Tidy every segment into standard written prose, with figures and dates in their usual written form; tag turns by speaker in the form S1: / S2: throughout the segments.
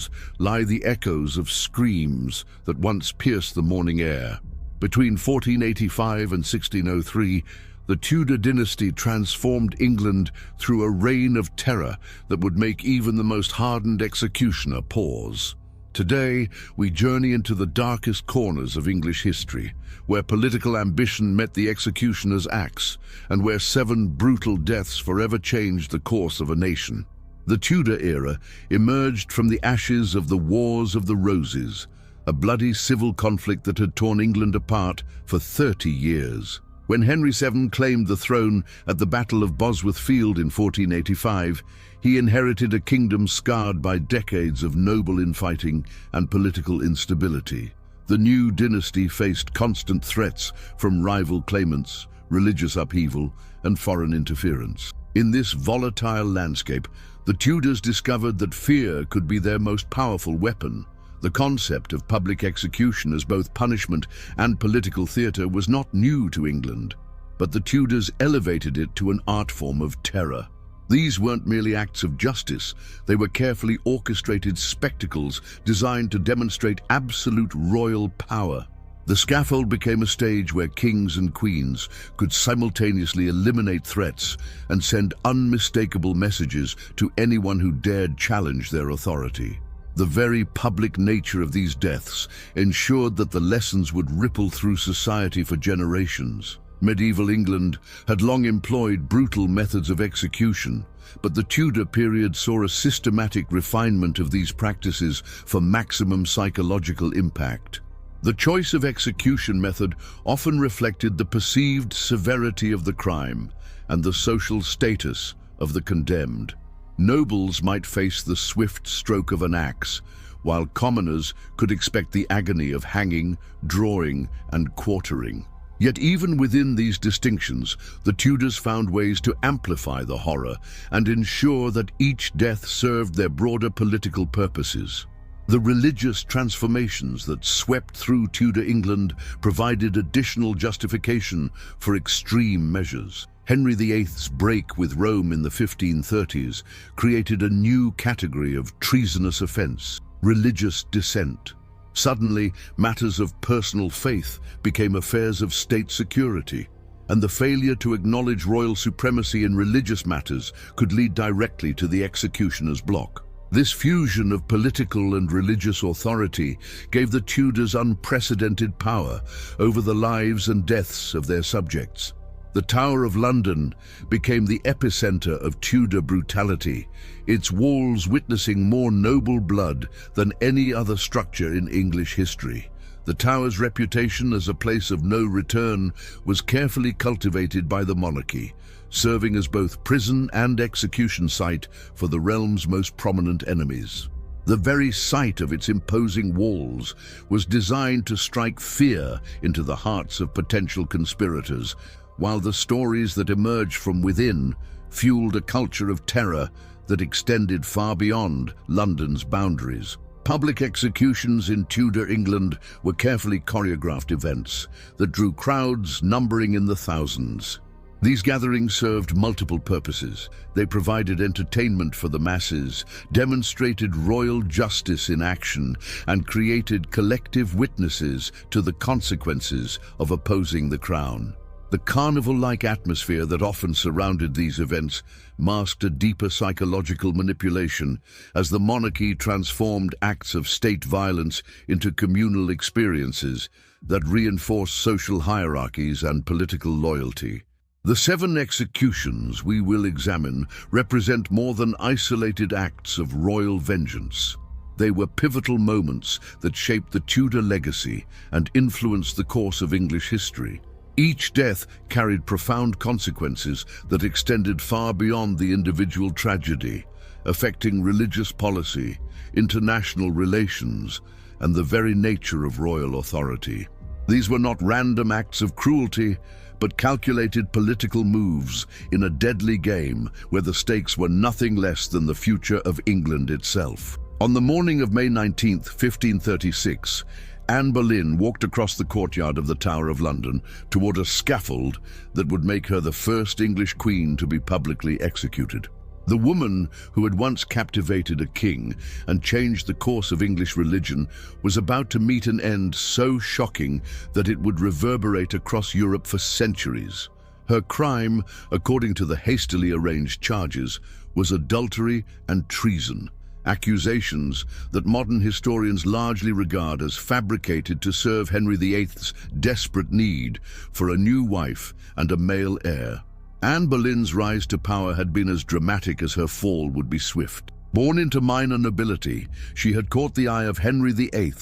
S1: stones lie the echoes of screams that once pierced the morning air. Between 1485 and 1603, the Tudor dynasty transformed England through a reign of terror that would make even the most hardened executioner pause. Today, we journey into the darkest corners of English history, where political ambition met the executioner's axe, and where 7 brutal deaths forever changed the course of a nation. The Tudor era emerged from the ashes of the Wars of the Roses, a bloody civil conflict that had torn England apart for 30 years. When Henry VII claimed the throne at the Battle of Bosworth Field in 1485, he inherited a kingdom scarred by decades of noble infighting and political instability. The new dynasty faced constant threats from rival claimants, religious upheaval, and foreign interference. In this volatile landscape, the Tudors discovered that fear could be their most powerful weapon. The concept of public execution as both punishment and political theatre was not new to England, but the Tudors elevated it to an art form of terror. These weren't merely acts of justice, they were carefully orchestrated spectacles designed to demonstrate absolute royal power. The scaffold became a stage where kings and queens could simultaneously eliminate threats and send unmistakable messages to anyone who dared challenge their authority. The very public nature of these deaths ensured that the lessons would ripple through society for generations. Medieval England had long employed brutal methods of execution, but the Tudor period saw a systematic refinement of these practices for maximum psychological impact. The choice of execution method often reflected the perceived severity of the crime and the social status of the condemned. Nobles might face the swift stroke of an axe, while commoners could expect the agony of hanging, drawing, and quartering. Yet even within these distinctions, the Tudors found ways to amplify the horror and ensure that each death served their broader political purposes. The religious transformations that swept through Tudor England provided additional justification for extreme measures. Henry VIII's break with Rome in the 1530s created a new category of treasonous offense: religious dissent. Suddenly, matters of personal faith became affairs of state security, and the failure to acknowledge royal supremacy in religious matters could lead directly to the executioner's block. This fusion of political and religious authority gave the Tudors unprecedented power over the lives and deaths of their subjects. The Tower of London became the epicenter of Tudor brutality, its walls witnessing more noble blood than any other structure in English history. The Tower's reputation as a place of no return was carefully cultivated by the monarchy, serving as both prison and execution site for the realm's most prominent enemies. The very sight of its imposing walls was designed to strike fear into the hearts of potential conspirators, while the stories that emerged from within fueled a culture of terror that extended far beyond London's boundaries. Public executions in Tudor England were carefully choreographed events that drew crowds numbering in the thousands. These gatherings served multiple purposes. They provided entertainment for the masses, demonstrated royal justice in action, and created collective witnesses to the consequences of opposing the crown. The carnival-like atmosphere that often surrounded these events masked a deeper psychological manipulation as the monarchy transformed acts of state violence into communal experiences that reinforced social hierarchies and political loyalty. The 7 executions we will examine represent more than isolated acts of royal vengeance. They were pivotal moments that shaped the Tudor legacy and influenced the course of English history. Each death carried profound consequences that extended far beyond the individual tragedy, affecting religious policy, international relations, and the very nature of royal authority. These were not random acts of cruelty, but calculated political moves in a deadly game where the stakes were nothing less than the future of England itself. On the morning of May 19, 1536, Anne Boleyn walked across the courtyard of the Tower of London toward a scaffold that would make her the first English queen to be publicly executed. The woman who had once captivated a king and changed the course of English religion was about to meet an end so shocking that it would reverberate across Europe for centuries. Her crime, according to the hastily arranged charges, was adultery and treason, accusations that modern historians largely regard as fabricated to serve Henry VIII's desperate need for a new wife and a male heir. Anne Boleyn's rise to power had been as dramatic as her fall would be swift. Born into minor nobility, she had caught the eye of Henry VIII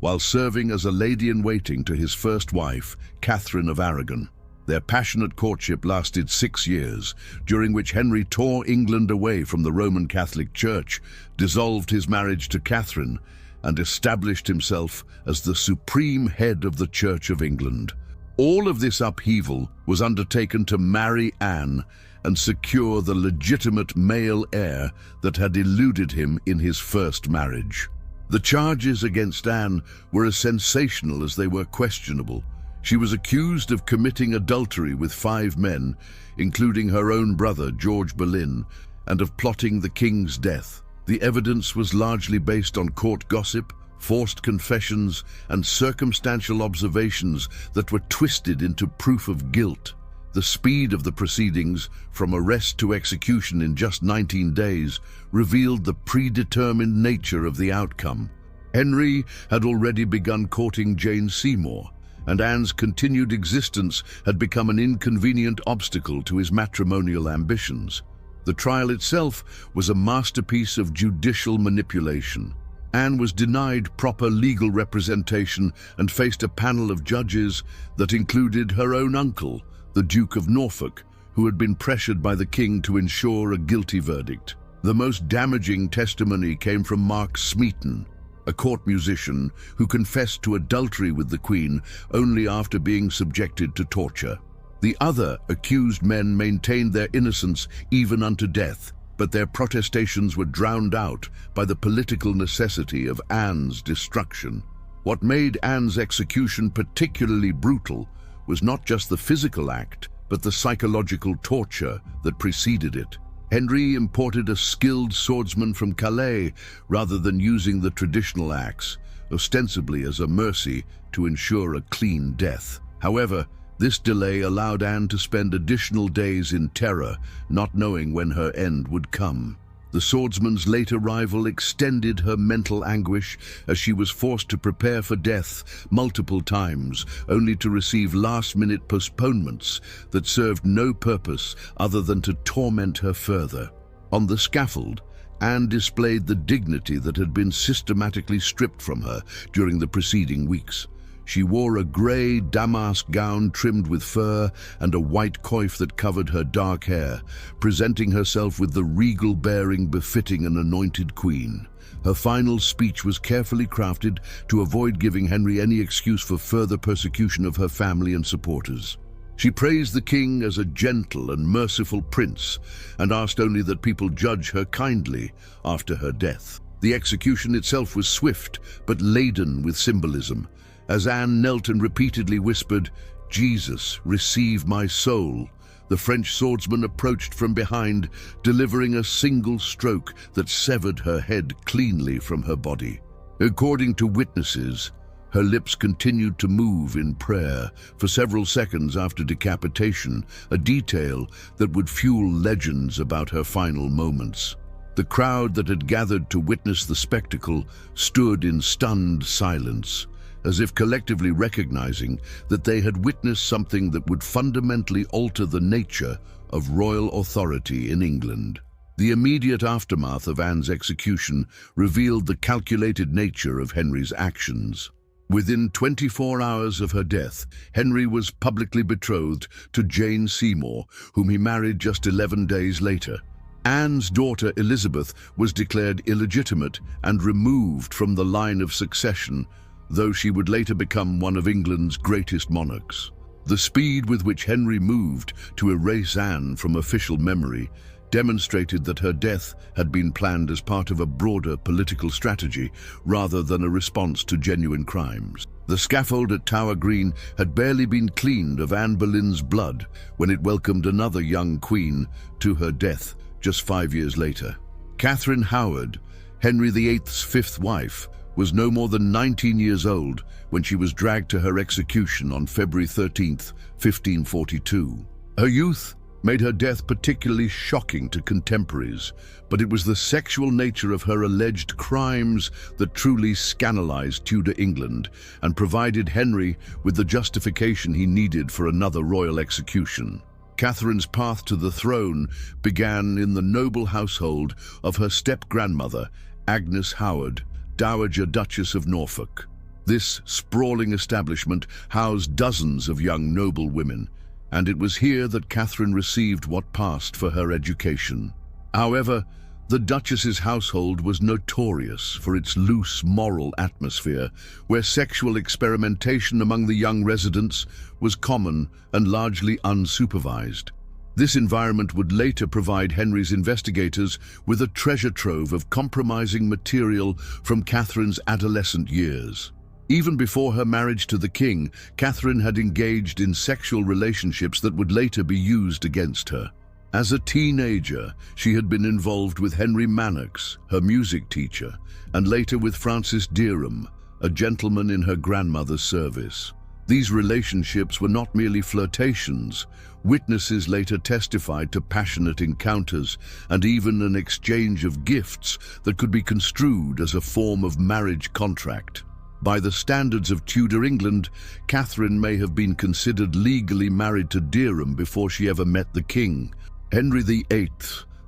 S1: while serving as a lady-in-waiting to his first wife, Catherine of Aragon. Their passionate courtship lasted 6 years, during which Henry tore England away from the Roman Catholic Church, dissolved his marriage to Catherine, and established himself as the supreme head of the Church of England. All of this upheaval was undertaken to marry Anne and secure the legitimate male heir that had eluded him in his first marriage. The charges against Anne were as sensational as they were questionable. She was accused of committing adultery with 5 men, including her own brother, George Boleyn, and of plotting the king's death. The evidence was largely based on court gossip, forced confessions, and circumstantial observations that were twisted into proof of guilt. The speed of the proceedings, from arrest to execution in just 19 days, revealed the predetermined nature of the outcome. Henry had already begun courting Jane Seymour, and Anne's continued existence had become an inconvenient obstacle to his matrimonial ambitions. The trial itself was a masterpiece of judicial manipulation. Anne was denied proper legal representation and faced a panel of judges that included her own uncle, the Duke of Norfolk, who had been pressured by the king to ensure a guilty verdict. The most damaging testimony came from Mark Smeaton, a court musician who confessed to adultery with the Queen only after being subjected to torture. The other accused men maintained their innocence even unto death, but their protestations were drowned out by the political necessity of Anne's destruction. What made Anne's execution particularly brutal was not just the physical act, but the psychological torture that preceded it. Henry imported a skilled swordsman from Calais rather than using the traditional axe, ostensibly as a mercy to ensure a clean death. However, this delay allowed Anne to spend additional days in terror, not knowing when her end would come. The swordsman's late arrival extended her mental anguish as she was forced to prepare for death multiple times, only to receive last-minute postponements that served no purpose other than to torment her further. On the scaffold, Anne displayed the dignity that had been systematically stripped from her during the preceding weeks. She wore a grey damask gown trimmed with fur and a white coif that covered her dark hair, presenting herself with the regal bearing befitting an anointed queen. Her final speech was carefully crafted to avoid giving Henry any excuse for further persecution of her family and supporters. She praised the king as a gentle and merciful prince and asked only that people judge her kindly after her death. The execution itself was swift but laden with symbolism. As Anne knelt and repeatedly whispered, "Jesus, receive my soul," the French swordsman approached from behind, delivering a single stroke that severed her head cleanly from her body. According to witnesses, her lips continued to move in prayer for several seconds after decapitation, a detail that would fuel legends about her final moments. The crowd that had gathered to witness the spectacle stood in stunned silence, as if collectively recognizing that they had witnessed something that would fundamentally alter the nature of royal authority in England. The immediate aftermath of Anne's execution revealed the calculated nature of Henry's actions. Within 24 hours of her death, Henry was publicly betrothed to Jane Seymour, whom he married just 11 days later. Anne's daughter Elizabeth was declared illegitimate and removed from the line of succession, though she would later become one of England's greatest monarchs. The speed with which Henry moved to erase Anne from official memory demonstrated that her death had been planned as part of a broader political strategy rather than a response to genuine crimes. The scaffold at Tower Green had barely been cleaned of Anne Boleyn's blood when it welcomed another young queen to her death just 5 years later. Catherine Howard, Henry VIII's fifth wife, was no more than 19 years old when she was dragged to her execution on February 13th, 1542. Her youth made her death particularly shocking to contemporaries, but it was the sexual nature of her alleged crimes that truly scandalized Tudor England and provided Henry with the justification he needed for another royal execution. Catherine's path to the throne began in the noble household of her step-grandmother, Agnes Howard, Dowager Duchess of Norfolk. This sprawling establishment housed dozens of young noble women, and it was here that Catherine received what passed for her education. However, the Duchess's household was notorious for its loose moral atmosphere, where sexual experimentation among the young residents was common and largely unsupervised. This environment would later provide Henry's investigators with a treasure trove of compromising material from Catherine's adolescent years. Even before her marriage to the king, Catherine had engaged in sexual relationships that would later be used against her. As a teenager, she had been involved with Henry Mannix, her music teacher, and later with Francis Derham, a gentleman in her grandmother's service. These relationships were not merely flirtations. Witnesses later testified to passionate encounters and even an exchange of gifts that could be construed as a form of marriage contract. By the standards of Tudor England, Catherine may have been considered legally married to Derham before she ever met the king. Henry VIII,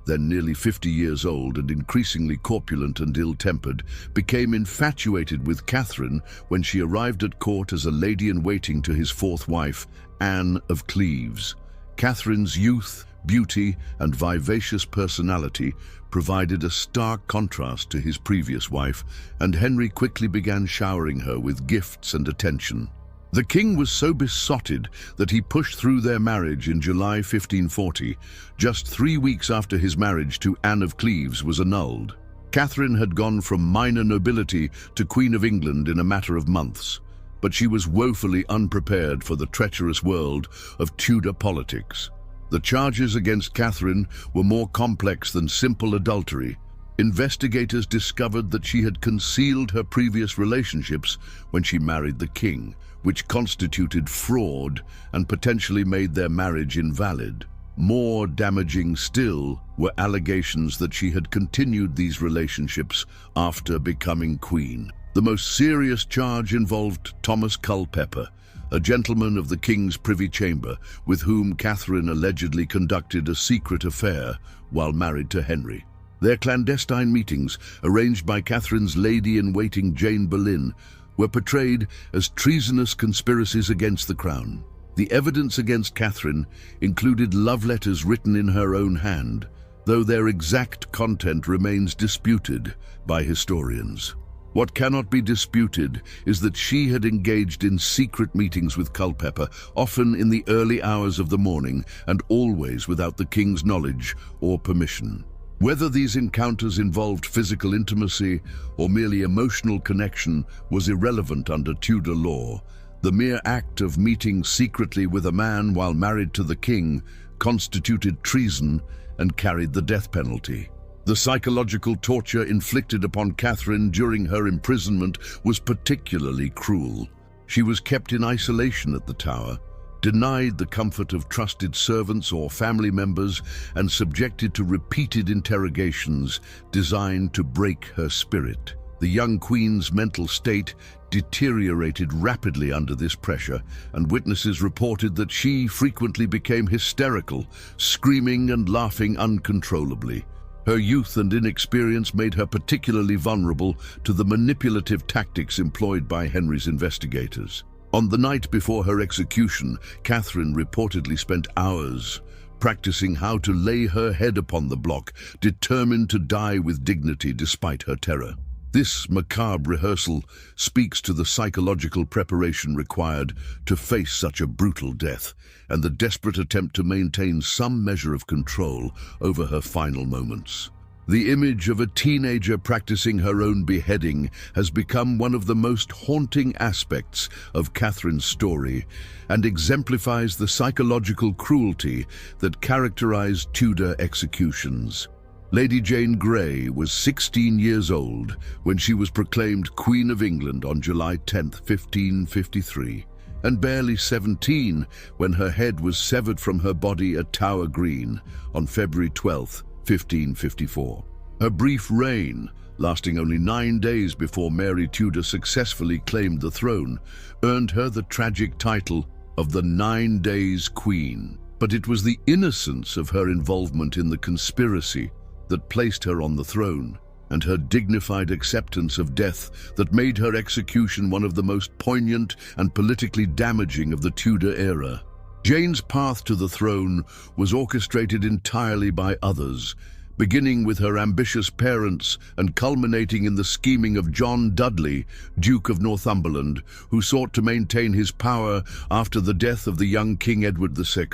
S1: then nearly 50 years old and increasingly corpulent and ill-tempered, became infatuated with Catherine when she arrived at court as a lady-in-waiting to his fourth wife, Anne of Cleves. Catherine's youth, beauty, and vivacious personality provided a stark contrast to his previous wife, and Henry quickly began showering her with gifts and attention. The king was so besotted that he pushed through their marriage in July 1540, just 3 weeks after his marriage to Anne of Cleves was annulled. Catherine had gone from minor nobility to Queen of England in a matter of months, but she was woefully unprepared for the treacherous world of Tudor politics. The charges against Catherine were more complex than simple adultery. Investigators discovered that she had concealed her previous relationships when she married the king, which constituted fraud and potentially made their marriage invalid. More damaging still were allegations that she had continued these relationships after becoming queen. The most serious charge involved Thomas Culpeper, a gentleman of the king's privy chamber with whom Catherine allegedly conducted a secret affair while married to Henry. Their clandestine meetings, arranged by Catherine's lady-in-waiting Jane Boleyn, were portrayed as treasonous conspiracies against the crown. The evidence against Catherine included love letters written in her own hand, though their exact content remains disputed by historians. What cannot be disputed is that she had engaged in secret meetings with Culpeper, often in the early hours of the morning and always without the king's knowledge or permission. Whether these encounters involved physical intimacy or merely emotional connection was irrelevant under Tudor law. The mere act of meeting secretly with a man while married to the king constituted treason and carried the death penalty. The psychological torture inflicted upon Catherine during her imprisonment was particularly cruel. She was kept in isolation at the Tower, denied the comfort of trusted servants or family members, and subjected to repeated interrogations designed to break her spirit. The young queen's mental state deteriorated rapidly under this pressure, and witnesses reported that she frequently became hysterical, screaming and laughing uncontrollably. Her youth and inexperience made her particularly vulnerable to the manipulative tactics employed by Henry's investigators. On the night before her execution, Catherine reportedly spent hours practicing how to lay her head upon the block, determined to die with dignity despite her terror. This macabre rehearsal speaks to the psychological preparation required to face such a brutal death and the desperate attempt to maintain some measure of control over her final moments. The image of a teenager practicing her own beheading has become one of the most haunting aspects of Catherine's story and exemplifies the psychological cruelty that characterized Tudor executions. Lady Jane Grey was 16 years old when she was proclaimed Queen of England on July 10, 1553, and barely 17 when her head was severed from her body at Tower Green on February 12, 1554. Her brief reign, lasting only 9 days before Mary Tudor successfully claimed the throne, earned her the tragic title of the 9 Days Queen. But it was the innocence of her involvement in the conspiracy that placed her on the throne, and her dignified acceptance of death that made her execution one of the most poignant and politically damaging of the Tudor era. Jane's path to the throne was orchestrated entirely by others, beginning with her ambitious parents and culminating in the scheming of John Dudley, Duke of Northumberland, who sought to maintain his power after the death of the young King Edward VI.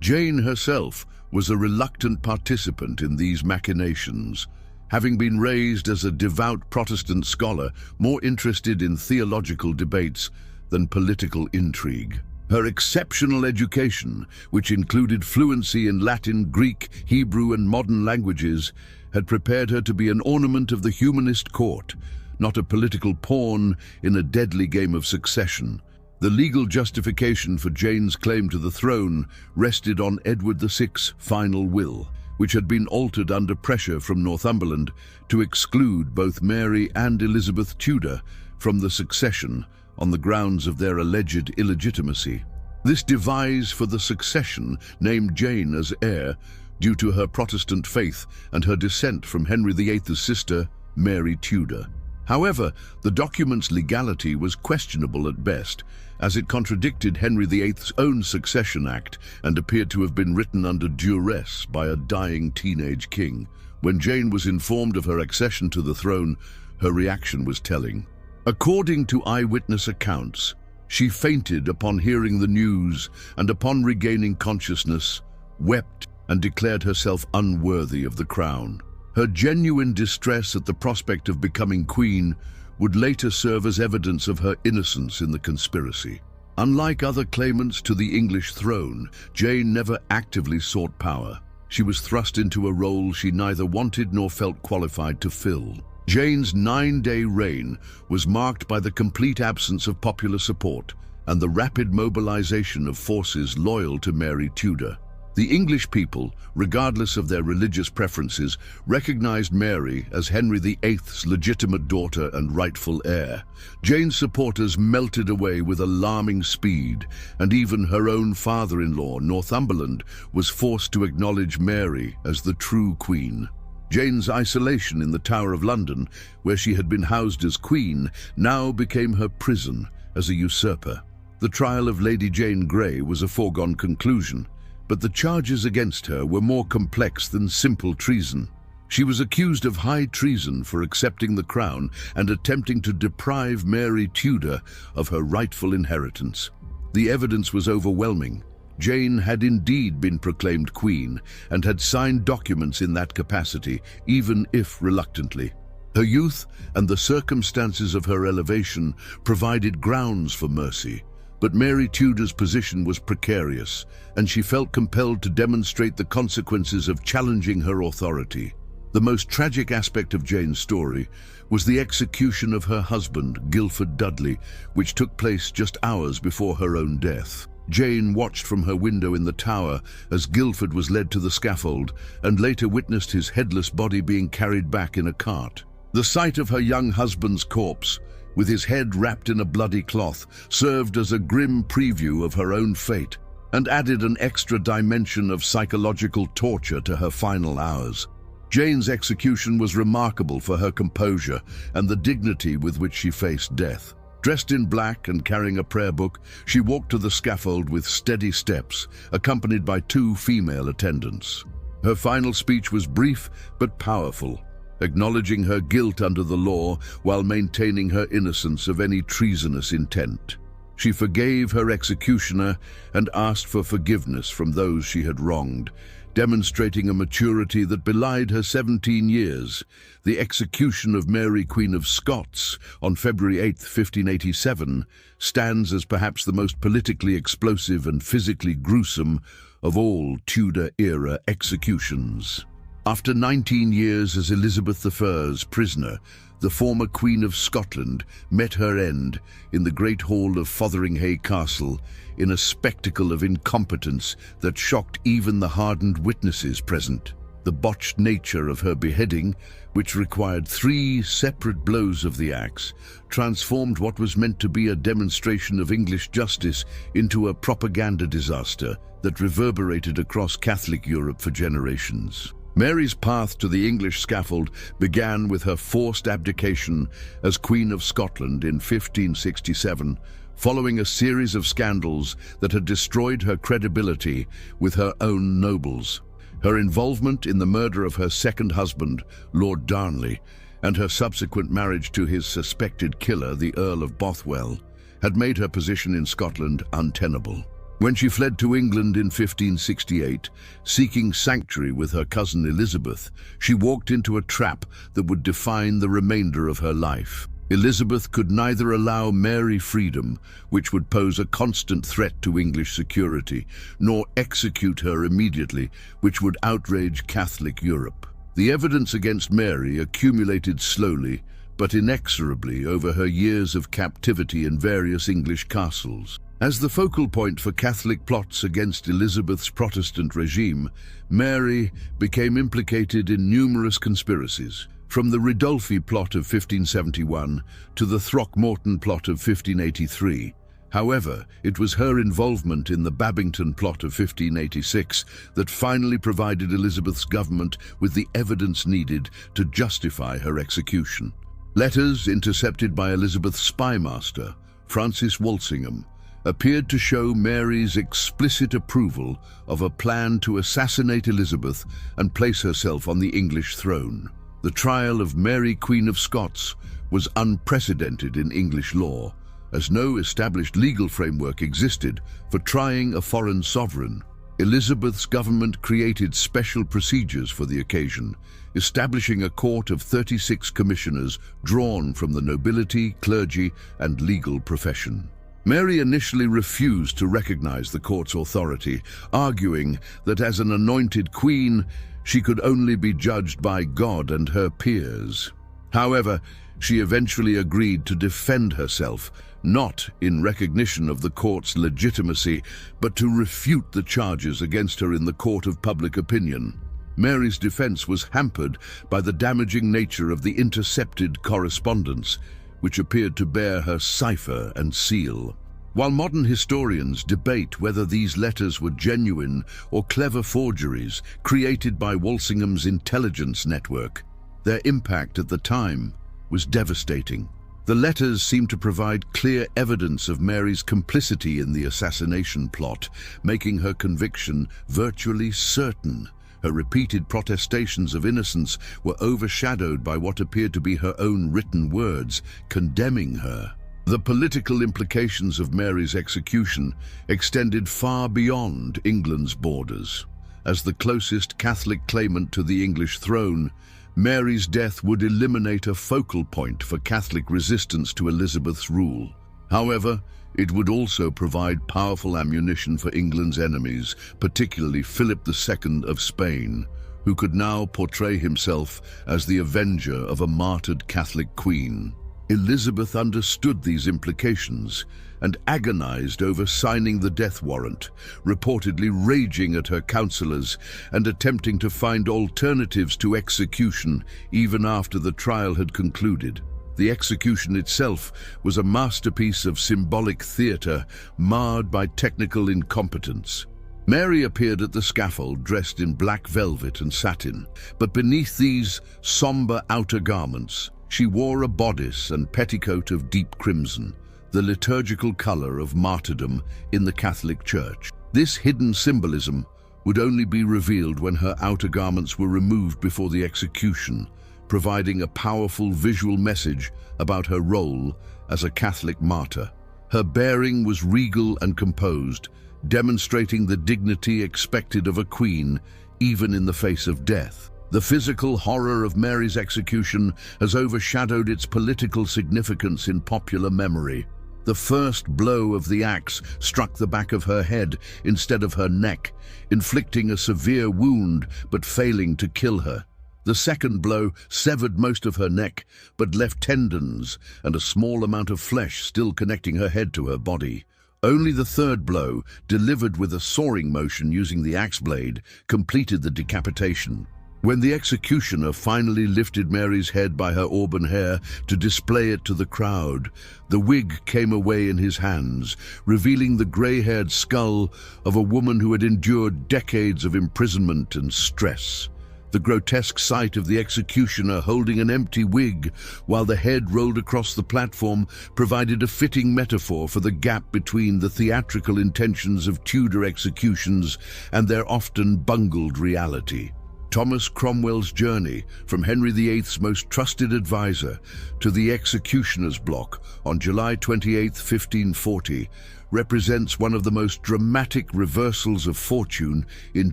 S1: Jane herself was a reluctant participant in these machinations, having been raised as a devout Protestant scholar more interested in theological debates than political intrigue. Her exceptional education, which included fluency in Latin, Greek, Hebrew, and modern languages, had prepared her to be an ornament of the humanist court, not a political pawn in a deadly game of succession. The legal justification for Jane's claim to the throne rested on Edward VI's final will, which had been altered under pressure from Northumberland to exclude both Mary and Elizabeth Tudor from the succession on the grounds of their alleged illegitimacy. This devise for the succession named Jane as heir due to her Protestant faith and her descent from Henry VIII's sister, Mary Tudor. However, the document's legality was questionable at best, as it contradicted Henry VIII's own Succession Act and appeared to have been written under duress by a dying teenage king. When Jane was informed of her accession to the throne, her reaction was telling. According to eyewitness accounts, she fainted upon hearing the news and upon regaining consciousness, wept and declared herself unworthy of the crown. Her genuine distress at the prospect of becoming queen would later serve as evidence of her innocence in the conspiracy. Unlike other claimants to the English throne, Jane never actively sought power. She was thrust into a role she neither wanted nor felt qualified to fill. Jane's 9-day reign was marked by the complete absence of popular support and the rapid mobilization of forces loyal to Mary Tudor. The English people, regardless of their religious preferences, recognized Mary as Henry VIII's legitimate daughter and rightful heir. Jane's supporters melted away with alarming speed, and even her own father-in-law, Northumberland, was forced to acknowledge Mary as the true queen. Jane's isolation in the Tower of London, where she had been housed as queen, now became her prison as a usurper. The trial of Lady Jane Grey was a foregone conclusion, but the charges against her were more complex than simple treason. She was accused of high treason for accepting the crown and attempting to deprive Mary Tudor of her rightful inheritance. The evidence was overwhelming. Jane had indeed been proclaimed queen and had signed documents in that capacity, even if reluctantly. Her youth and the circumstances of her elevation provided grounds for mercy. But Mary Tudor's position was precarious, and she felt compelled to demonstrate the consequences of challenging her authority. The most tragic aspect of Jane's story was the execution of her husband, Guildford Dudley, which took place just hours before her own death. Jane watched from her window in the tower as Guildford was led to the scaffold and later witnessed his headless body being carried back in a cart. The sight of her young husband's corpse, with his head wrapped in a bloody cloth, served as a grim preview of her own fate and added an extra dimension of psychological torture to her final hours. Jane's execution was remarkable for her composure and the dignity with which she faced death. Dressed in black and carrying a prayer book, she walked to the scaffold with steady steps, accompanied by 2 female attendants. Her final speech was brief but powerful, acknowledging her guilt under the law while maintaining her innocence of any treasonous intent. She forgave her executioner and asked for forgiveness from those she had wronged, demonstrating a maturity that belied her 17 years. The execution of Mary, Queen of Scots, on February 8, 1587, stands as perhaps the most politically explosive and physically gruesome of all Tudor-era executions. After 19 years as Elizabeth I's prisoner, the former Queen of Scotland met her end in the Great Hall of Fotheringhay Castle in a spectacle of incompetence that shocked even the hardened witnesses present. The botched nature of her beheading, which required 3 separate blows of the axe, transformed what was meant to be a demonstration of English justice into a propaganda disaster that reverberated across Catholic Europe for generations. Mary's path to the English scaffold began with her forced abdication as Queen of Scotland in 1567, following a series of scandals that had destroyed her credibility with her own nobles. Her involvement in the murder of her second husband, Lord Darnley, and her subsequent marriage to his suspected killer, the Earl of Bothwell, had made her position in Scotland untenable. When she fled to England in 1568, seeking sanctuary with her cousin Elizabeth, she walked into a trap that would define the remainder of her life. Elizabeth could neither allow Mary freedom, which would pose a constant threat to English security, nor execute her immediately, which would outrage Catholic Europe. The evidence against Mary accumulated slowly but inexorably over her years of captivity in various English castles. As the focal point for Catholic plots against Elizabeth's Protestant regime, Mary became implicated in numerous conspiracies, from the Ridolfi plot of 1571 to the Throckmorton plot of 1583. However, it was her involvement in the Babington plot of 1586 that finally provided Elizabeth's government with the evidence needed to justify her execution. Letters intercepted by Elizabeth's spymaster, Francis Walsingham, appeared to show Mary's explicit approval of a plan to assassinate Elizabeth and place herself on the English throne. The trial of Mary, Queen of Scots, was unprecedented in English law, as no established legal framework existed for trying a foreign sovereign. Elizabeth's government created special procedures for the occasion, establishing a court of 36 commissioners drawn from the nobility, clergy, and legal profession. Mary initially refused to recognize the court's authority, arguing that as an anointed queen, she could only be judged by God and her peers. However, she eventually agreed to defend herself, not in recognition of the court's legitimacy, but to refute the charges against her in the court of public opinion. Mary's defense was hampered by the damaging nature of the intercepted correspondence, which appeared to bear her cipher and seal. While modern historians debate whether these letters were genuine or clever forgeries created by Walsingham's intelligence network, their impact at the time was devastating. The letters seem to provide clear evidence of Mary's complicity in the assassination plot, making her conviction virtually certain. Her repeated protestations of innocence were overshadowed by what appeared to be her own written words, condemning her. The political implications of Mary's execution extended far beyond England's borders. As the closest Catholic claimant to the English throne, Mary's death would eliminate a focal point for Catholic resistance to Elizabeth's rule. However, it would also provide powerful ammunition for England's enemies, particularly Philip II of Spain, who could now portray himself as the avenger of a martyred Catholic queen. Elizabeth understood these implications and agonized over signing the death warrant, reportedly raging at her counselors and attempting to find alternatives to execution even after the trial had concluded. The execution itself was a masterpiece of symbolic theater marred by technical incompetence. Mary appeared at the scaffold dressed in black velvet and satin, but beneath these somber outer garments, she wore a bodice and petticoat of deep crimson, the liturgical color of martyrdom in the Catholic Church. This hidden symbolism would only be revealed when her outer garments were removed before the execution, providing a powerful visual message about her role as a Catholic martyr. Her bearing was regal and composed, demonstrating the dignity expected of a queen even in the face of death. The physical horror of Mary's execution has overshadowed its political significance in popular memory. The first blow of the axe struck the back of her head instead of her neck, inflicting a severe wound but failing to kill her. The second blow severed most of her neck, but left tendons and a small amount of flesh still connecting her head to her body. Only the third blow, delivered with a soaring motion using the axe blade, completed the decapitation. When the executioner finally lifted Mary's head by her auburn hair to display it to the crowd, the wig came away in his hands, revealing the grey-haired skull of a woman who had endured decades of imprisonment and stress. The grotesque sight of the executioner holding an empty wig while the head rolled across the platform provided a fitting metaphor for the gap between the theatrical intentions of Tudor executions and their often bungled reality. Thomas Cromwell's journey from Henry VIII's most trusted advisor to the executioner's block on July 28, 1540, represents one of the most dramatic reversals of fortune in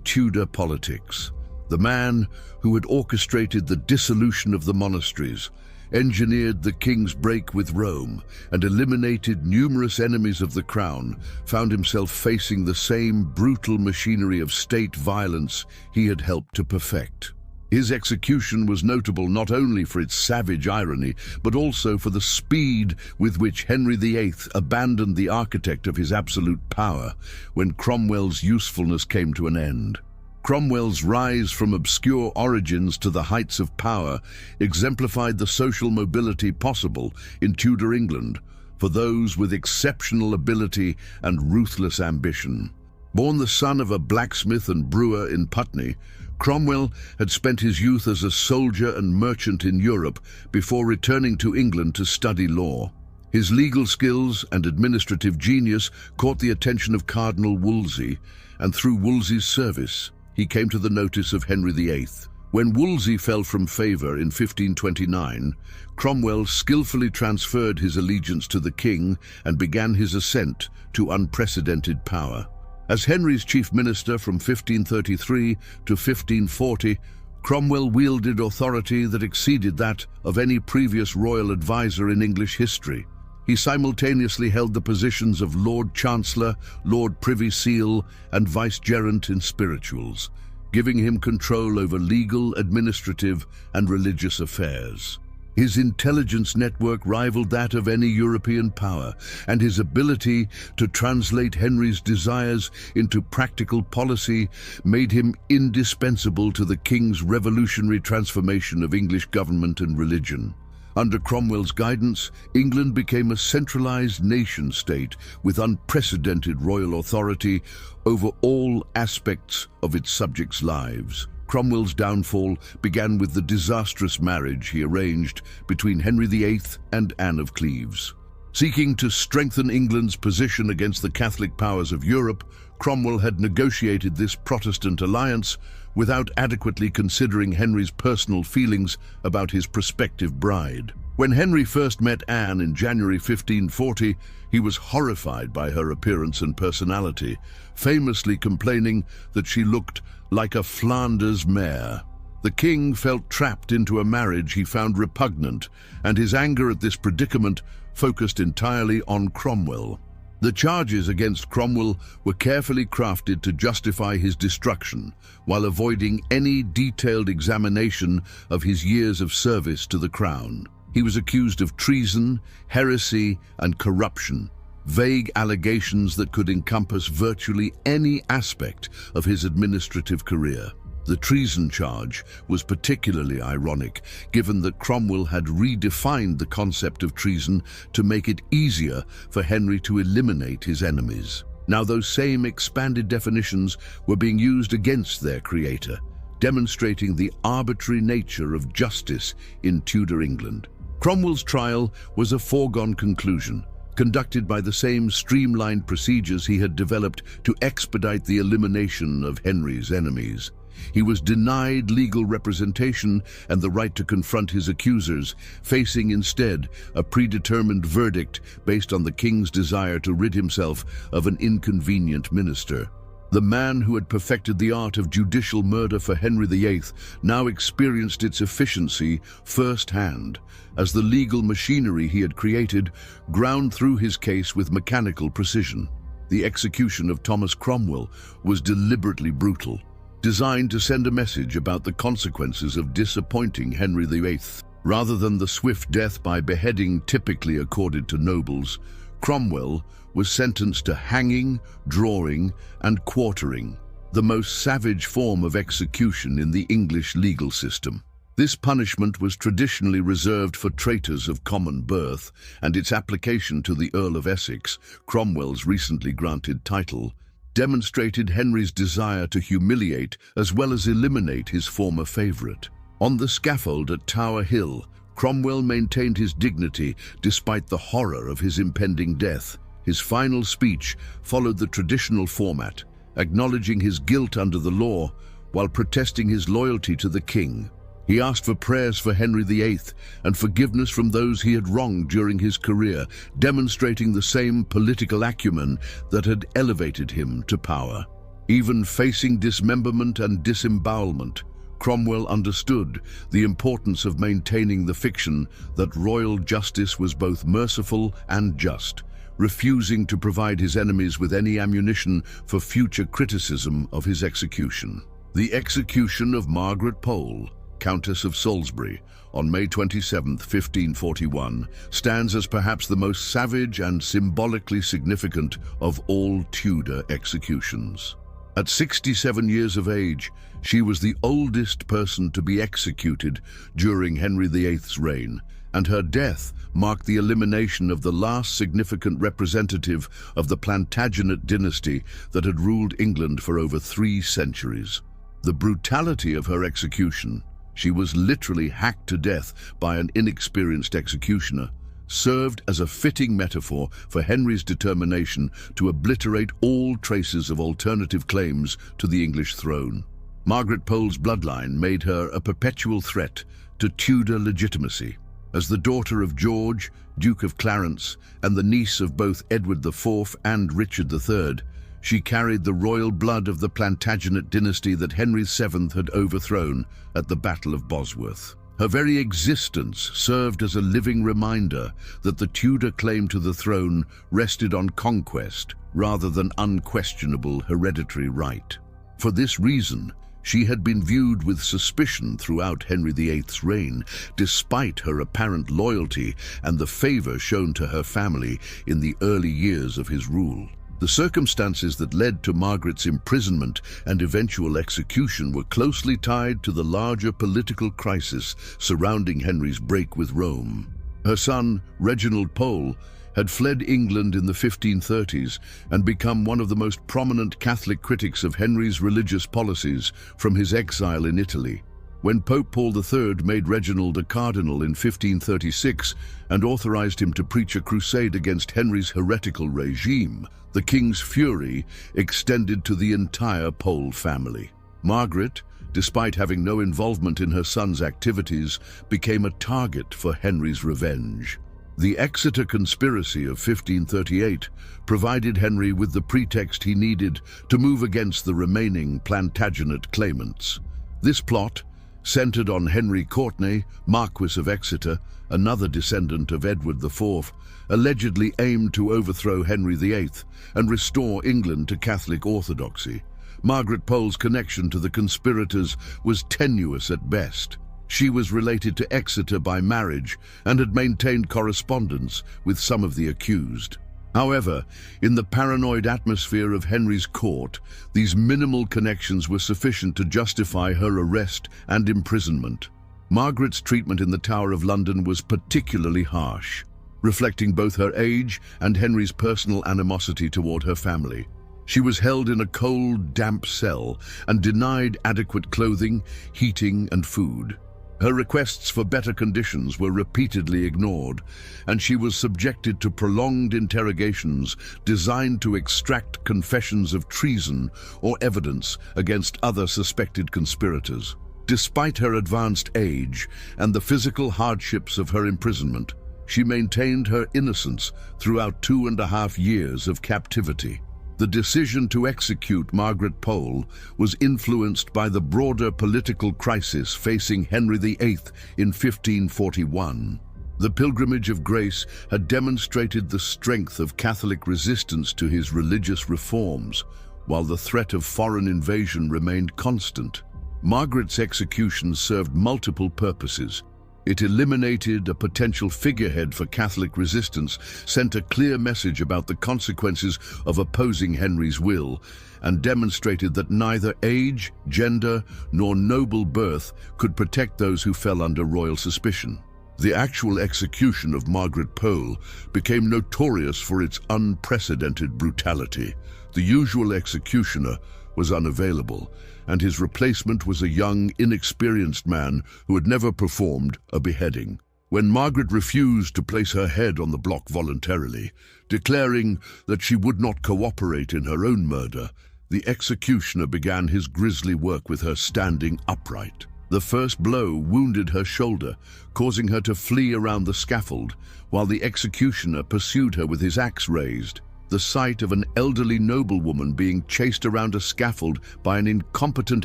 S1: Tudor politics. The man who had orchestrated the dissolution of the monasteries, engineered the king's break with Rome, and eliminated numerous enemies of the crown, found himself facing the same brutal machinery of state violence he had helped to perfect. His execution was notable not only for its savage irony, but also for the speed with which Henry VIII abandoned the architect of his absolute power when Cromwell's usefulness came to an end. Cromwell's rise from obscure origins to the heights of power exemplified the social mobility possible in Tudor England for those with exceptional ability and ruthless ambition. Born the son of a blacksmith and brewer in Putney, Cromwell had spent his youth as a soldier and merchant in Europe before returning to England to study law. His legal skills and administrative genius caught the attention of Cardinal Wolsey, and through Wolsey's service, he came to the notice of Henry VIII. When Wolsey fell from favour in 1529, Cromwell skillfully transferred his allegiance to the king and began his ascent to unprecedented power. As Henry's chief minister from 1533 to 1540, Cromwell wielded authority that exceeded that of any previous royal advisor in English history. He simultaneously held the positions of Lord Chancellor, Lord Privy Seal, and Vicegerent in spirituals, giving him control over legal, administrative, and religious affairs. His intelligence network rivaled that of any European power, and his ability to translate Henry's desires into practical policy made him indispensable to the king's revolutionary transformation of English government and religion. Under Cromwell's guidance, England became a centralized nation-state with unprecedented royal authority over all aspects of its subjects' lives. Cromwell's downfall began with the disastrous marriage he arranged between Henry VIII and Anne of Cleves. Seeking to strengthen England's position against the Catholic powers of Europe, Cromwell had negotiated this Protestant alliance without adequately considering Henry's personal feelings about his prospective bride. When Henry first met Anne in January 1540, he was horrified by her appearance and personality, famously complaining that she looked like a Flanders mare. The king felt trapped into a marriage he found repugnant, and his anger at this predicament focused entirely on Cromwell. The charges against Cromwell were carefully crafted to justify his destruction, while avoiding any detailed examination of his years of service to the crown. He was accused of treason, heresy, and corruption, vague allegations that could encompass virtually any aspect of his administrative career. The treason charge was particularly ironic, given that Cromwell had redefined the concept of treason to make it easier for Henry to eliminate his enemies. Now those same expanded definitions were being used against their creator, demonstrating the arbitrary nature of justice in Tudor England. Cromwell's trial was a foregone conclusion, conducted by the same streamlined procedures he had developed to expedite the elimination of Henry's enemies. He was denied legal representation and the right to confront his accusers, facing instead a predetermined verdict based on the king's desire to rid himself of an inconvenient minister. The man who had perfected the art of judicial murder for Henry VIII now experienced its efficiency firsthand, as the legal machinery he had created ground through his case with mechanical precision. The execution of Thomas Cromwell was deliberately brutal, designed to send a message about the consequences of disappointing Henry VIII. Rather than the swift death by beheading typically accorded to nobles, Cromwell was sentenced to hanging, drawing, and quartering, the most savage form of execution in the English legal system. This punishment was traditionally reserved for traitors of common birth, and its application to the Earl of Essex, Cromwell's recently granted title, demonstrated Henry's desire to humiliate as well as eliminate his former favourite. On the scaffold at Tower Hill, Cromwell maintained his dignity despite the horror of his impending death. His final speech followed the traditional format, acknowledging his guilt under the law while protesting his loyalty to the king. He asked for prayers for Henry VIII and forgiveness from those he had wronged during his career, demonstrating the same political acumen that had elevated him to power. Even facing dismemberment and disembowelment, Cromwell understood the importance of maintaining the fiction that royal justice was both merciful and just, refusing to provide his enemies with any ammunition for future criticism of his execution. The execution of Margaret Pole, Countess of Salisbury, on May 27, 1541, stands as perhaps the most savage and symbolically significant of all Tudor executions. At 67 years of age, she was the oldest person to be executed during Henry VIII's reign, and her death marked the elimination of the last significant representative of the Plantagenet dynasty that had ruled England for over 3 centuries. The brutality of her execution, she was literally hacked to death by an inexperienced executioner, served as a fitting metaphor for Henry's determination to obliterate all traces of alternative claims to the English throne. Margaret Pole's bloodline made her a perpetual threat to Tudor legitimacy. As the daughter of George, Duke of Clarence, and the niece of both Edward IV and Richard III, she carried the royal blood of the Plantagenet dynasty that Henry VII had overthrown at the Battle of Bosworth. Her very existence served as a living reminder that the Tudor claim to the throne rested on conquest rather than unquestionable hereditary right. For this reason, she had been viewed with suspicion throughout Henry VIII's reign, despite her apparent loyalty and the favour shown to her family in the early years of his rule. The circumstances that led to Margaret's imprisonment and eventual execution were closely tied to the larger political crisis surrounding Henry's break with Rome. Her son, Reginald Pole, had fled England in the 1530s and become one of the most prominent Catholic critics of Henry's religious policies from his exile in Italy. When Pope Paul III made Reginald a cardinal in 1536 and authorized him to preach a crusade against Henry's heretical regime, the king's fury extended to the entire Pole family. Margaret, despite having no involvement in her son's activities, became a target for Henry's revenge. The Exeter Conspiracy of 1538 provided Henry with the pretext he needed to move against the remaining Plantagenet claimants. This plot, centered on Henry Courtenay, Marquis of Exeter, another descendant of Edward IV, allegedly aimed to overthrow Henry VIII and restore England to Catholic orthodoxy. Margaret Pole's connection to the conspirators was tenuous at best. She was related to Exeter by marriage and had maintained correspondence with some of the accused. However, in the paranoid atmosphere of Henry's court, these minimal connections were sufficient to justify her arrest and imprisonment. Margaret's treatment in the Tower of London was particularly harsh, reflecting both her age and Henry's personal animosity toward her family. She was held in a cold, damp cell and denied adequate clothing, heating, and food. Her requests for better conditions were repeatedly ignored, and she was subjected to prolonged interrogations designed to extract confessions of treason or evidence against other suspected conspirators. Despite her advanced age and the physical hardships of her imprisonment, she maintained her innocence throughout 2.5 years of captivity. The decision to execute Margaret Pole was influenced by the broader political crisis facing Henry VIII in 1541. The Pilgrimage of Grace had demonstrated the strength of Catholic resistance to his religious reforms, while the threat of foreign invasion remained constant. Margaret's execution served multiple purposes. It eliminated a potential figurehead for Catholic resistance, sent a clear message about the consequences of opposing Henry's will, and demonstrated that neither age, gender, nor noble birth could protect those who fell under royal suspicion. The actual execution of Margaret Pole became notorious for its unprecedented brutality. The usual executioner was unavailable, and his replacement was a young, inexperienced man who had never performed a beheading. When Margaret refused to place her head on the block voluntarily, declaring that she would not cooperate in her own murder, the executioner began his grisly work with her standing upright. The first blow wounded her shoulder, causing her to flee around the scaffold, while the executioner pursued her with his axe raised. The sight of an elderly noblewoman being chased around a scaffold by an incompetent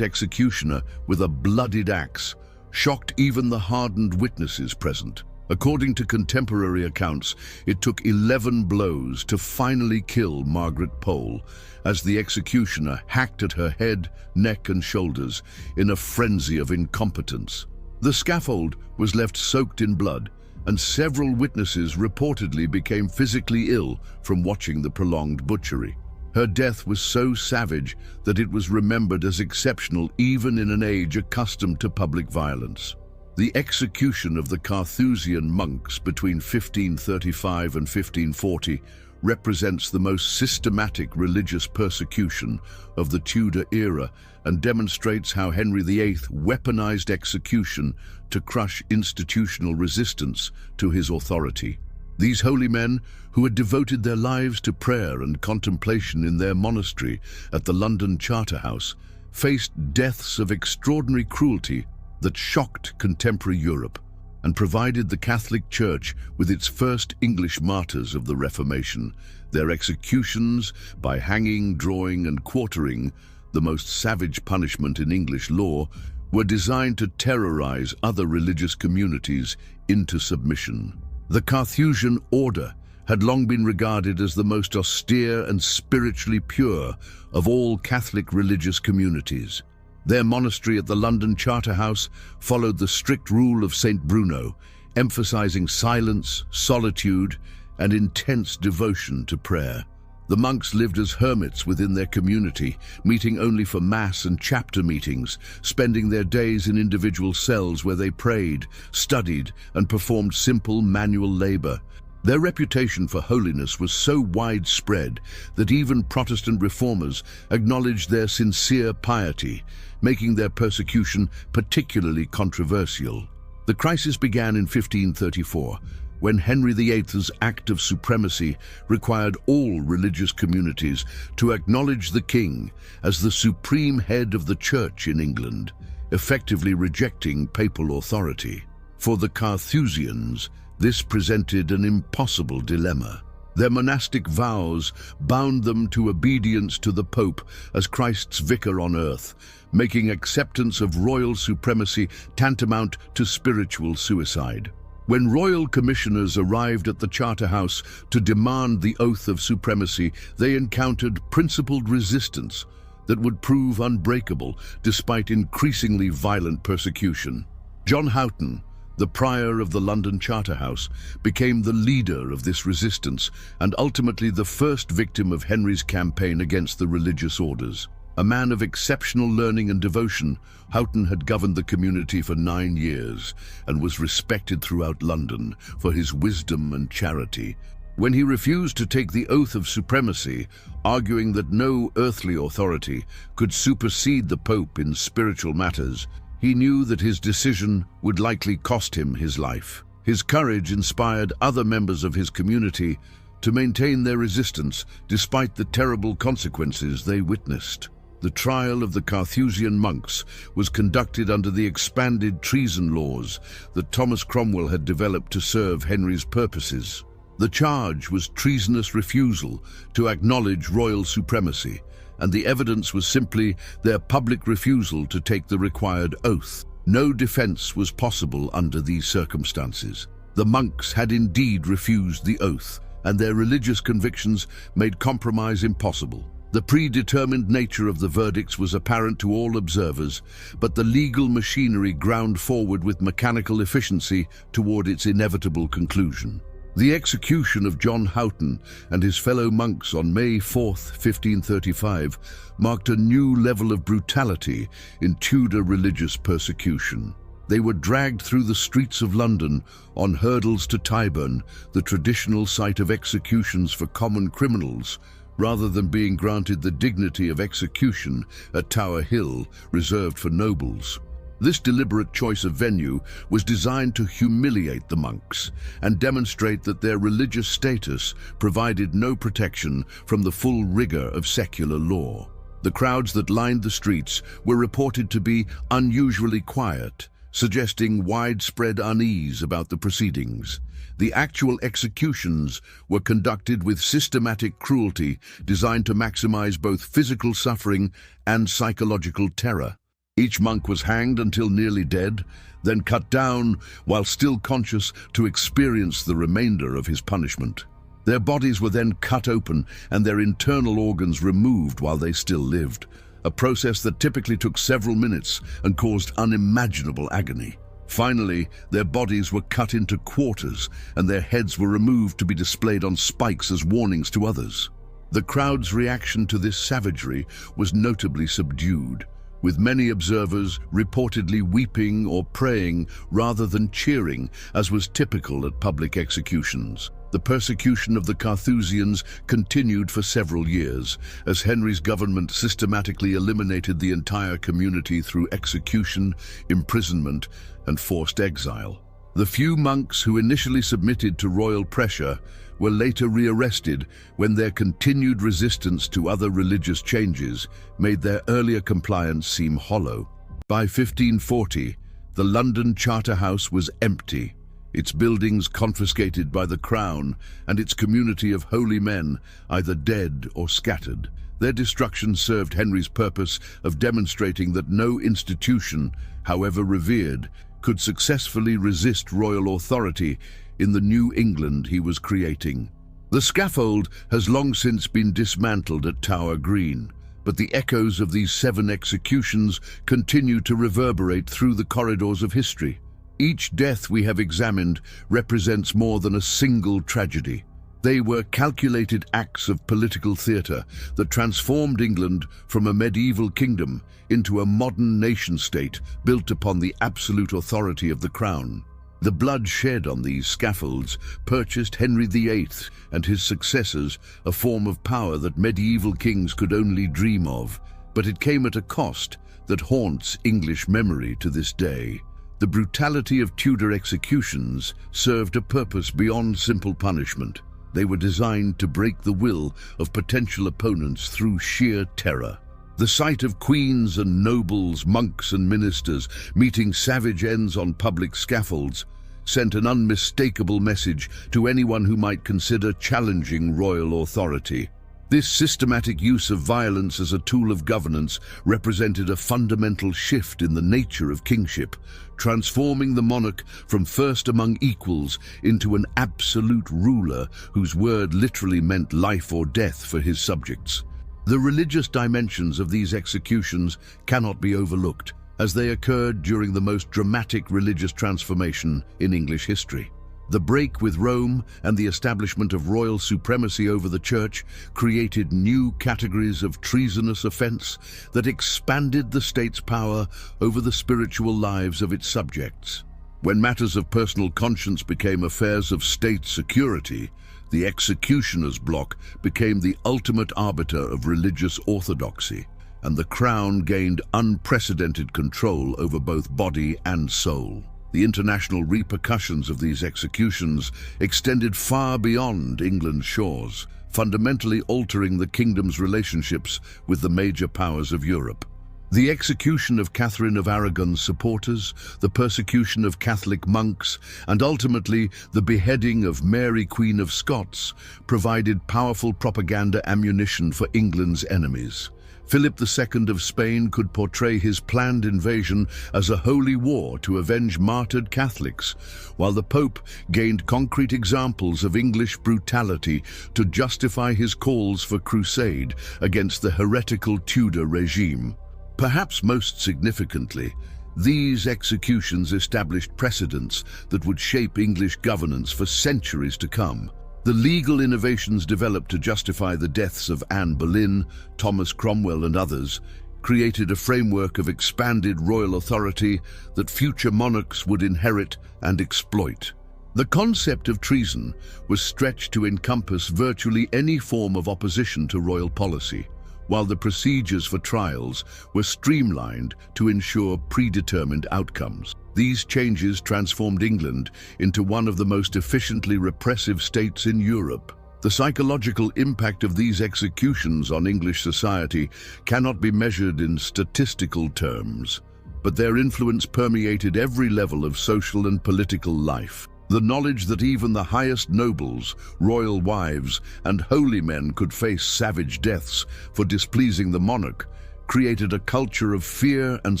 S1: executioner with a bloodied axe shocked even the hardened witnesses present. According to contemporary accounts, it took 11 blows to finally kill Margaret Pole, as the executioner hacked at her head, neck and shoulders in a frenzy of incompetence. The scaffold was left soaked in blood, and several witnesses reportedly became physically ill from watching the prolonged butchery. Her death was so savage that it was remembered as exceptional even in an age accustomed to public violence. The execution of the Carthusian monks between 1535 and 1540 represents the most systematic religious persecution of the Tudor era and demonstrates how Henry VIII weaponized execution to crush institutional resistance to his authority. These holy men, who had devoted their lives to prayer and contemplation in their monastery at the London Charterhouse, faced deaths of extraordinary cruelty that shocked contemporary Europe and provided the Catholic Church with its first English martyrs of the Reformation. Their executions, by hanging, drawing and quartering, the most savage punishment in English law, were designed to terrorize other religious communities into submission. The Carthusian order had long been regarded as the most austere and spiritually pure of all Catholic religious communities. Their monastery at the London Charterhouse followed the strict rule of St. Bruno, emphasizing silence, solitude, and intense devotion to prayer. The monks lived as hermits within their community, meeting only for mass and chapter meetings, spending their days in individual cells where they prayed, studied, and performed simple manual labor. Their reputation for holiness was so widespread that even Protestant reformers acknowledged their sincere piety, making their persecution particularly controversial. The crisis began in 1534, when Henry VIII's Act of Supremacy required all religious communities to acknowledge the king as the supreme head of the church in England, effectively rejecting papal authority. For the Carthusians, this presented an impossible dilemma. Their monastic vows bound them to obedience to the Pope as Christ's vicar on earth, making acceptance of royal supremacy tantamount to spiritual suicide. When royal commissioners arrived at the Charterhouse to demand the oath of supremacy, they encountered principled resistance that would prove unbreakable despite increasingly violent persecution. John Houghton, the prior of the London Charterhouse, became the leader of this resistance and ultimately the first victim of Henry's campaign against the religious orders. A man of exceptional learning and devotion, Houghton had governed the community for 9 years and was respected throughout London for his wisdom and charity. When he refused to take the oath of supremacy, arguing that no earthly authority could supersede the Pope in spiritual matters, he knew that his decision would likely cost him his life. His courage inspired other members of his community to maintain their resistance despite the terrible consequences they witnessed. The trial of the Carthusian monks was conducted under the expanded treason laws that Thomas Cromwell had developed to serve Henry's purposes. The charge was treasonous refusal to acknowledge royal supremacy, and the evidence was simply their public refusal to take the required oath. No defense was possible under these circumstances. The monks had indeed refused the oath, and their religious convictions made compromise impossible. The predetermined nature of the verdicts was apparent to all observers, but the legal machinery ground forward with mechanical efficiency toward its inevitable conclusion. The execution of John Houghton and his fellow monks on May 4th, 1535, marked a new level of brutality in Tudor religious persecution. They were dragged through the streets of London on hurdles to Tyburn, the traditional site of executions for common criminals, rather than being granted the dignity of execution at Tower Hill, reserved for nobles. This deliberate choice of venue was designed to humiliate the monks and demonstrate that their religious status provided no protection from the full rigor of secular law. The crowds that lined the streets were reported to be unusually quiet, suggesting widespread unease about the proceedings. The actual executions were conducted with systematic cruelty designed to maximize both physical suffering and psychological terror. Each monk was hanged until nearly dead, then cut down while still conscious to experience the remainder of his punishment. Their bodies were then cut open and their internal organs removed while they still lived, a process that typically took several minutes and caused unimaginable agony. Finally, their bodies were cut into quarters and their heads were removed to be displayed on spikes as warnings to others. The crowd's reaction to this savagery was notably subdued, with many observers reportedly weeping or praying rather than cheering, as was typical at public executions. The persecution of the Carthusians continued for several years, as Henry's government systematically eliminated the entire community through execution, imprisonment, and forced exile. The few monks who initially submitted to royal pressure were later rearrested when their continued resistance to other religious changes made their earlier compliance seem hollow. By 1540, the London Charterhouse was empty, its buildings confiscated by the Crown, and its community of holy men either dead or scattered. Their destruction served Henry's purpose of demonstrating that no institution, however revered, could successfully resist royal authority in the New England he was creating. The scaffold has long since been dismantled at Tower Green, but the echoes of these 7 executions continue to reverberate through the corridors of history. Each death we have examined represents more than a single tragedy. They were calculated acts of political theatre that transformed England from a medieval kingdom into a modern nation-state built upon the absolute authority of the Crown. The blood shed on these scaffolds purchased Henry VIII and his successors a form of power that medieval kings could only dream of, but it came at a cost that haunts English memory to this day. The brutality of Tudor executions served a purpose beyond simple punishment. They were designed to break the will of potential opponents through sheer terror. The sight of queens and nobles, monks and ministers meeting savage ends on public scaffolds sent an unmistakable message to anyone who might consider challenging royal authority. This systematic use of violence as a tool of governance represented a fundamental shift in the nature of kingship, transforming the monarch from first among equals into an absolute ruler whose word literally meant life or death for his subjects. The religious dimensions of these executions cannot be overlooked, as they occurred during the most dramatic religious transformation in English history. The break with Rome and the establishment of royal supremacy over the Church created new categories of treasonous offense that expanded the state's power over the spiritual lives of its subjects. When matters of personal conscience became affairs of state security, the executioner's block became the ultimate arbiter of religious orthodoxy, and the Crown gained unprecedented control over both body and soul. The international repercussions of these executions extended far beyond England's shores, fundamentally altering the kingdom's relationships with the major powers of Europe. The execution of Catherine of Aragon's supporters, the persecution of Catholic monks, and ultimately the beheading of Mary, Queen of Scots, provided powerful propaganda ammunition for England's enemies. Philip II of Spain could portray his planned invasion as a holy war to avenge martyred Catholics, while the Pope gained concrete examples of English brutality to justify his calls for crusade against the heretical Tudor regime. Perhaps most significantly, these executions established precedents that would shape English governance for centuries to come. The legal innovations developed to justify the deaths of Anne Boleyn, Thomas Cromwell and others created a framework of expanded royal authority that future monarchs would inherit and exploit. The concept of treason was stretched to encompass virtually any form of opposition to royal policy, while the procedures for trials were streamlined to ensure predetermined outcomes. These changes transformed England into one of the most efficiently repressive states in Europe. The psychological impact of these executions on English society cannot be measured in statistical terms, but their influence permeated every level of social and political life. The knowledge that even the highest nobles, royal wives, and holy men could face savage deaths for displeasing the monarch created a culture of fear and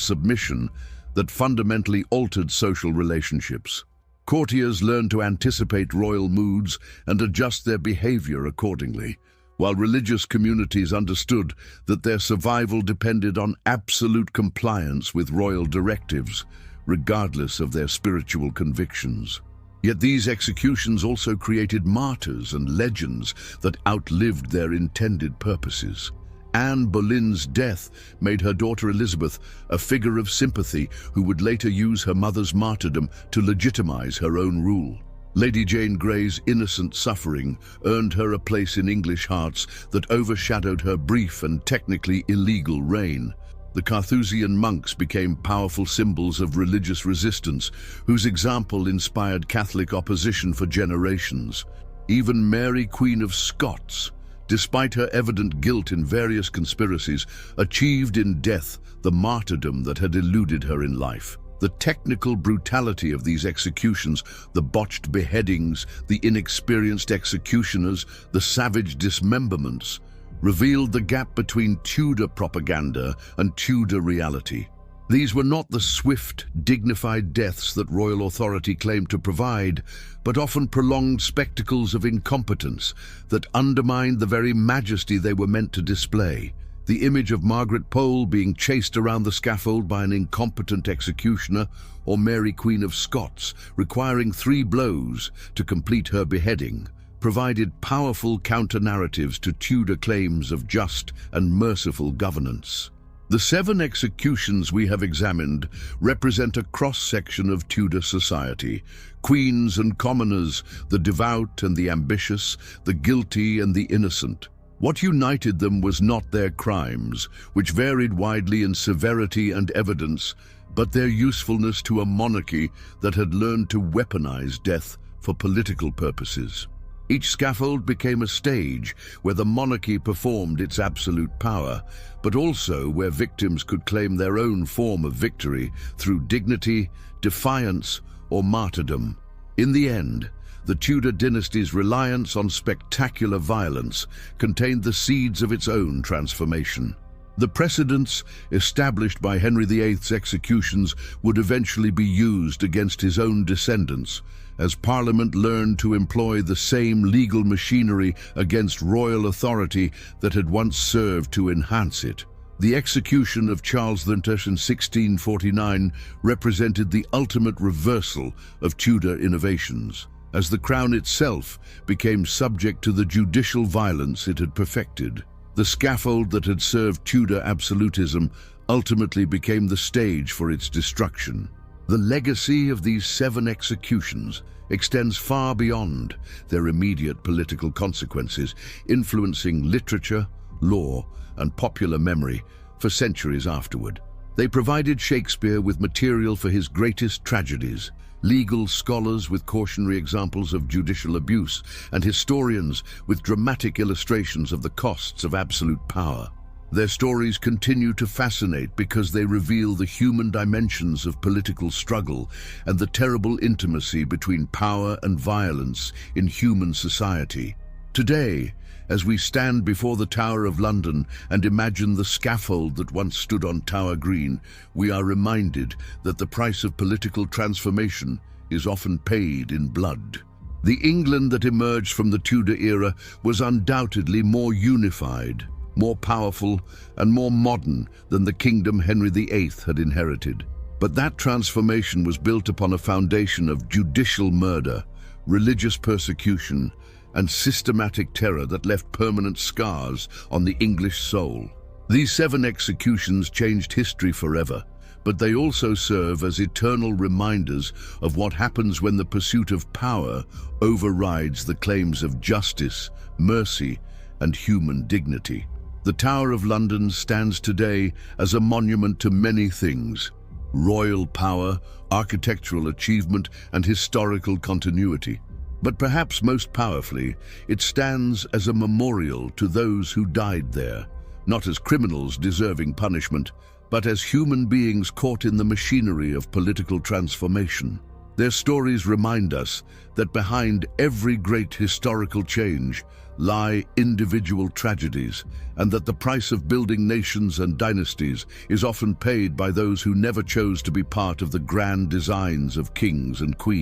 S1: submission that fundamentally altered social relationships. Courtiers learned to anticipate royal moods and adjust their behavior accordingly, while religious communities understood that their survival depended on absolute compliance with royal directives, regardless of their spiritual convictions. Yet these executions also created martyrs and legends that outlived their intended purposes. Anne Boleyn's death made her daughter Elizabeth a figure of sympathy who would later use her mother's martyrdom to legitimize her own rule. Lady Jane Grey's innocent suffering earned her a place in English hearts that overshadowed her brief and technically illegal reign. The Carthusian monks became powerful symbols of religious resistance, whose example inspired Catholic opposition for generations. Even Mary, Queen of Scots, despite her evident guilt in various conspiracies, achieved in death the martyrdom that had eluded her in life. The technical brutality of these executions, the botched beheadings, the inexperienced executioners, the savage dismemberments, revealed the gap between Tudor propaganda and Tudor reality. These were not the swift, dignified deaths that royal authority claimed to provide, but often prolonged spectacles of incompetence that undermined the very majesty they were meant to display. The image of Margaret Pole being chased around the scaffold by an incompetent executioner, or Mary, Queen of Scots, requiring 3 blows to complete her beheading, provided powerful counter-narratives to Tudor claims of just and merciful governance. The 7 executions we have examined represent a cross-section of Tudor society: queens and commoners, the devout and the ambitious, the guilty and the innocent. What united them was not their crimes, which varied widely in severity and evidence, but their usefulness to a monarchy that had learned to weaponize death for political purposes. Each scaffold became a stage where the monarchy performed its absolute power, but also where victims could claim their own form of victory through dignity, defiance, or martyrdom. In the end, the Tudor dynasty's reliance on spectacular violence contained the seeds of its own transformation. The precedents established by Henry VIII's executions would eventually be used against his own descendants, as Parliament learned to employ the same legal machinery against royal authority that had once served to enhance it. The execution of Charles VIII in 1649 represented the ultimate reversal of Tudor innovations, as the crown itself became subject to the judicial violence it had perfected. The scaffold that had served Tudor absolutism ultimately became the stage for its destruction. The legacy of these 7 executions extends far beyond their immediate political consequences, influencing literature, law, and popular memory for centuries afterward. They provided Shakespeare with material for his greatest tragedies, legal scholars with cautionary examples of judicial abuse, and historians with dramatic illustrations of the costs of absolute power. Their stories continue to fascinate because they reveal the human dimensions of political struggle and the terrible intimacy between power and violence in human society. Today, as we stand before the Tower of London and imagine the scaffold that once stood on Tower Green, we are reminded that the price of political transformation is often paid in blood. The England that emerged from the Tudor era was undoubtedly more unified, more powerful, and more modern than the kingdom Henry VIII had inherited. But that transformation was built upon a foundation of judicial murder, religious persecution, and systematic terror that left permanent scars on the English soul. These 7 executions changed history forever, but they also serve as eternal reminders of what happens when the pursuit of power overrides the claims of justice, mercy, and human dignity. The Tower of London stands today as a monument to many things: royal power, architectural achievement, and historical continuity. But perhaps most powerfully, it stands as a memorial to those who died there, not as criminals deserving punishment, but as human beings caught in the machinery of political transformation. Their stories remind us that behind every great historical change lie individual tragedies, and that the price of building nations and dynasties is often paid by those who never chose to be part of the grand designs of kings and queens.